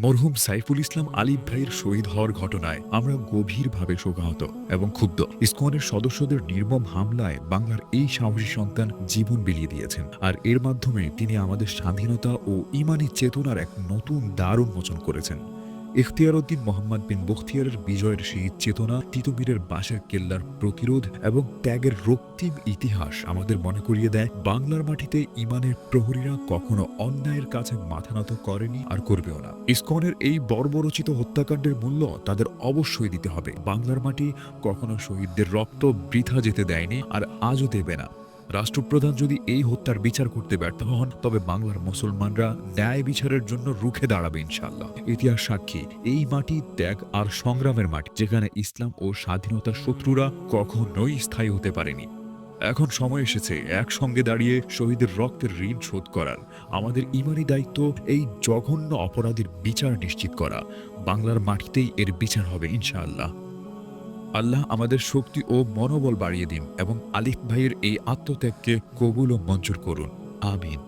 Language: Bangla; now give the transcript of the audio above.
মরহুম সাইফুল ইসলাম আলিফ ভাইয়ের শহীদ হওয়ার ঘটনায় আমরা গভীরভাবে শোকাহত এবং ক্ষুব্ধ। ইসকনের সদস্যদের নির্মম হামলায় বাংলার এই সাহসী সন্তান জীবন বিলিয়ে দিয়েছেন, আর এর মাধ্যমে তিনি আমাদের স্বাধীনতা ও ইমানি চেতনার এক নতুন দ্বার উন্মোচন করেছেন। ইখতিয়ার উদ্দিন মোহাম্মদ বিন বখতিয়ারের বিজয়ের সেই চেতনা, তিতুমিরের বাঁশের কেল্লার প্রতিরোধ এবং ত্যাগের রক্তিম ইতিহাস আমাদের মনে করিয়ে দেয় বাংলার মাটিতে ইমানের প্রহরীরা কখনো অন্যায়ের কাছে মাথা নত করেনি আর করবেও না। ইসকনের এই বর্বরচিত হত্যাকাণ্ডের মূল্য তাদের অবশ্যই দিতে হবে। বাংলার মাটি কখনো শহীদদের রক্ত বৃথা যেতে দেয়নি, আর আজও দেবে না। রাষ্ট্রপ্রধান যদি এই হত্যার বিচার করতে ব্যর্থ হন, তবে বাংলার মুসলমানরা ন্যায় বিচারের জন্য রুখে দাঁড়াবে ইনশাআল্লাহ। ইতিহাস সাক্ষী, এই মাটি ত্যাগ আর সংগ্রামের মাটি, যেখানে ইসলাম ও স্বাধীনতার শত্রুরা কখনোই স্থায়ী হতে পারেনি। এখন সময় এসেছে একসঙ্গে দাঁড়িয়ে শহীদের রক্তের ঋণ শোধ করার। আমাদের ইমানি দায়িত্ব এই জঘন্য অপরাধীর বিচার নিশ্চিত করা। বাংলার মাটিতেই এর বিচার হবে ইনশাআল্লাহ। আল্লাহ আমাদের শক্তি ও মনোবল বাড়িয়ে দিন এবং আলিফ ভাইয়ের এই আত্মত্যাগকে কবুল ও মঞ্জুর করুন। আমিন।